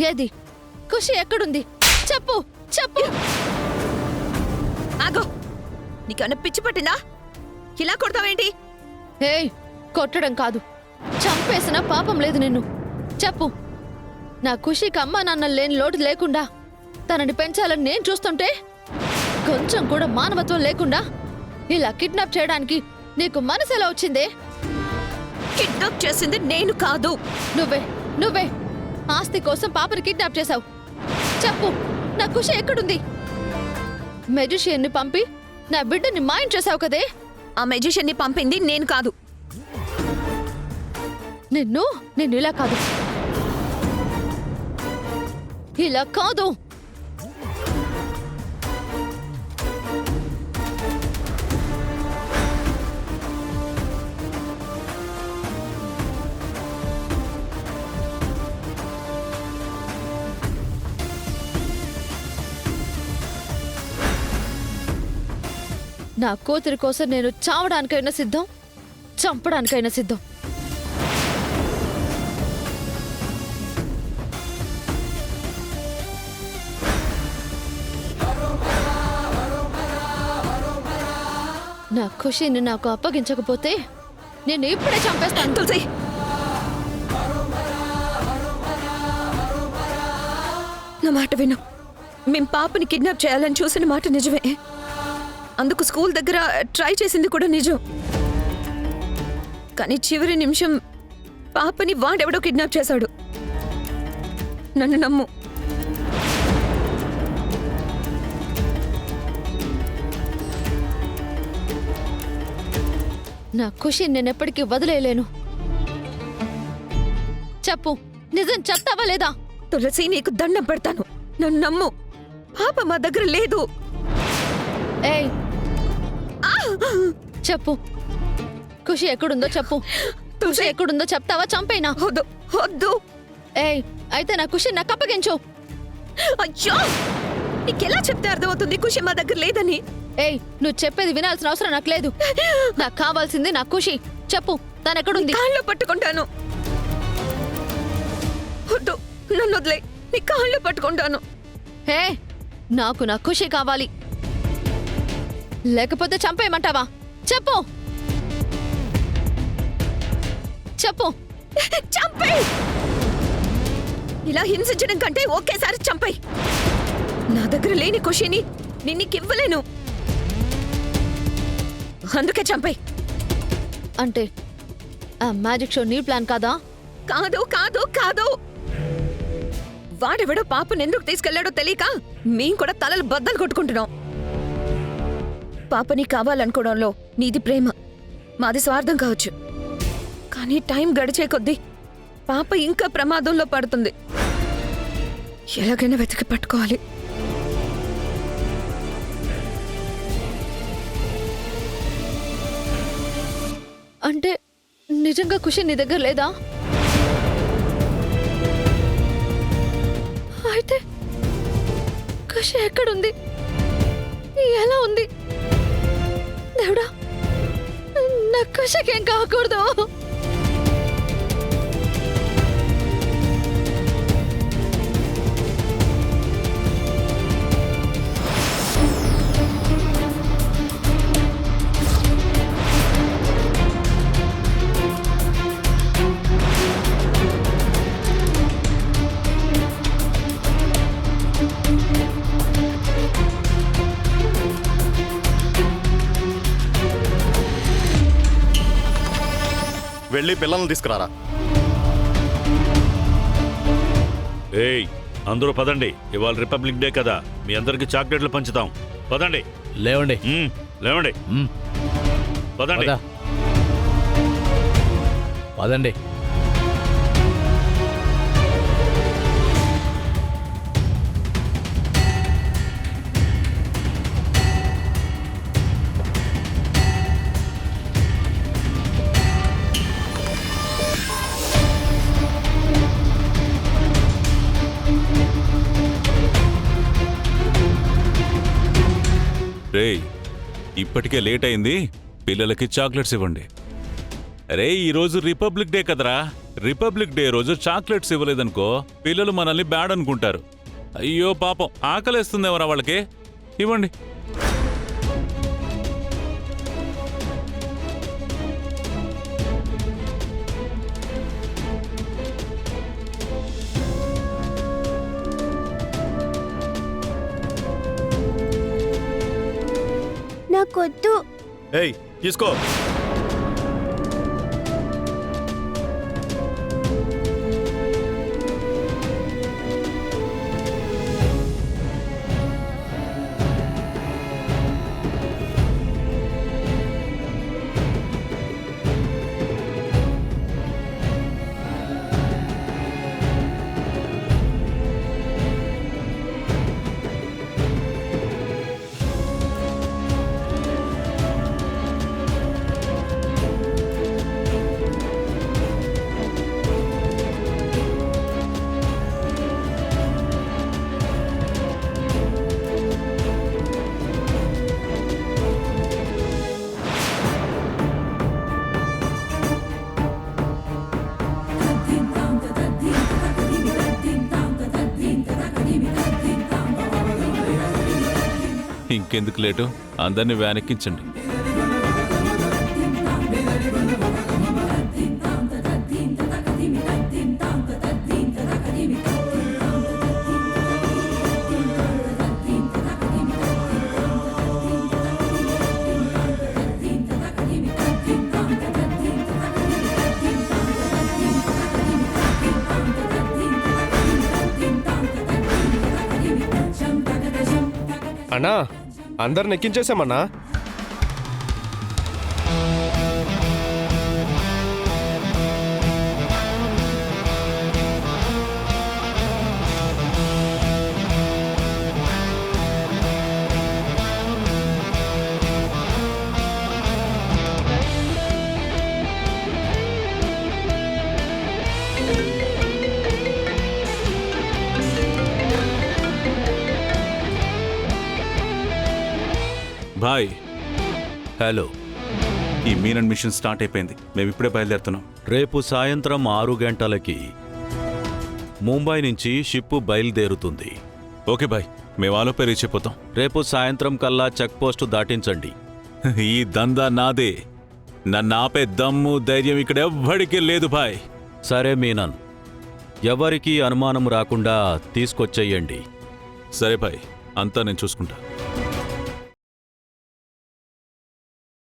ఏది ఖుషి ఎక్కడుంది? చెప్పు చెప్పు. ఆగో, నీకన్నా పిచ్చి పట్టిందా? ఇలా కొడతావేంటి? ఏయ్, కొట్టడం కాదు, చంపేసిన పాపం లేదు నిన్ను. చెప్పు. నా ఖుషికి అమ్మా నాన్న లేని లోటు లేకుండా తనని పెంచాలని నేను చూస్తుంటే కొంచెం కూడా మానవత్వం లేకుండా ఇలా కిడ్నాప్ చేయడానికి నీకు మనసు ఎలా వచ్చిందే? కిడ్నాప్ చేసింది నేను కాదు. నువ్వే నువ్వే ఆస్తి కోసం పాపని కిడ్నాప్ చేశావు. చెప్పు, నా ఖుషి ఎక్కడుంది? మెజిషియన్ని పంపి నా బిడ్డని మాయం చేశావు కదే. ఆ మెజిషియన్ ని పంపింది నేను కాదు. నిన్ను ఇలా కాదు, ఇలా కాదు. నా కూతురి కోసం నేను చావడానికైనా సిద్ధం, చంపడానికైనా సిద్ధం. నా ఖుషిని నాకు అప్పగించకపోతే నేను ఇప్పుడే చంపేస్తాను. తులసి, నా మాట విను. మేం పాపని కిడ్నాప్ చేయాలని చూసిన మాట నిజమే. అందుకు స్కూల్ దగ్గర ట్రై చేసింది కూడా నిజం. కానీ చివరి నిమిషం పాపని వాడెవడో కిడ్నాప్ చేశాడు. నన్ను నమ్ము. నా ఖుషిని నేనెప్పటికీ వదిలేయలేను. చెప్పు, నిజం చెప్తావా లేదా? తులసి, నీకు దండం పెడతాను, నన్ను నమ్ము. పాప మా దగ్గర లేదు. ఏయ్, చెప్పు, ఖుషి ఎక్కడుందో చెప్పు. ఖుషి ఎక్కడుందో చెప్తావా? చంపేనా? వద్దు వద్దు. ఏయ్, అయితే నా ఖుషి నాకు అప్పగించు. అయ్యో, నీకెలా చెప్తే అర్థమవుతుంది ఖుషి మా దగ్గర లేదని? ఏయ్, నువ్వు చెప్పేది వినాల్సిన అవసరం నాకు లేదు. నాకు కావాల్సింది నా ఖుషి. చెప్పు, తను ఎక్కడుంది? కాళ్ళు పట్టుకుంటాను. వద్దు, నన్ను వదిలే. నీ కాళ్ళు పట్టుకుంటాను. హే, నాకు నా ఖుషి కావాలి, లేకపోతే చంపేయమంటావా? చెప్పు చెప్పు. చంపేయ్. ఇలా హింసించడం కంటే ఒకేసారి చంపేయ్. నా దగ్గర లేని ఖుషిని నిన్నకివ్వలేను, అందుకే చంపేయ్. అంటే ఆ మ్యాజిక్ షో నీ ప్లాన్ కాదా? కాదు కాదు కాదు. వాడెవడో పాపను ఎందుకు తీసుకెళ్లాడో తెలియక మేం కూడా తలలు బద్దలు కొట్టుకుంటున్నాం. పాపని కావాలనుకోవడంలో నీది ప్రేమ, మాది స్వార్థం కావచ్చు. కానీ టైం గడిచే కొద్దీ పాప ఇంకా ప్రమాదంలో పడుతుంది. ఎలాగైనా వెతికి పట్టుకోవాలి. అంటే నిజంగా ఖుషి నీ దగ్గర లేదా? అయితే ఖుషి ఎక్కడుంది? ఎలా ఉంది? దేవుడా, నా ఖుషికేం కాకూడదు. వెళ్ళి పిల్లల్ని తీసుకురారా. ఏయ్, అందరూ పదండి. ఇవాళ రిపబ్లిక్ డే కదా, మీ అందరికి చాక్లెట్లు పంచుతాం. పదండి. లేవండి. లేవండి. పదండి. పదండి. రేయ్, ఇప్పటికే లేట్ అయింది, పిల్లలకి చాక్లెట్స్ ఇవ్వండి. రే, ఈరోజు రిపబ్లిక్ డే కదరా, రిపబ్లిక్ డే రోజు చాక్లెట్స్ ఇవ్వలేదనుకో పిల్లలు మనల్ని బ్యాడ్ అనుకుంటారు. అయ్యో పాపం, ఆకలేస్తుందేమరా వాళ్ళకి. ఇవ్వండి. నాకొద్దు. ఏయ్ తీసుకో. ఇంకెందుకు లేటు, అందరినీ వ్యానెక్కించండి. అన్నా, అందరిని ఎక్కించేసామన్నా. బాయ్. హలో, ఈ మీనన్ మిషన్ స్టార్ట్ అయిపోయింది. మేము ఇప్పుడే బయలుదేరుతున్నాం. రేపు సాయంత్రం 6 గంటలకి ముంబై నుంచి షిప్పు బయలుదేరుతుంది. ఓకే బాయ్, మేము ఆలోపే రీచ్ అయిపోతాం. రేపు సాయంత్రం కల్లా చెక్ పోస్టు దాటించండి. ఈ దందా నాదే. నన్ను ఆపే దమ్ము ధైర్యం ఇక్కడ ఎవ్వడికి లేదు బాయ్. సరే మీనన్, ఎవరికీ అనుమానం రాకుండా తీసుకొచ్చేయండి. సరే బాయ్, అంతా నేను చూసుకుంటా.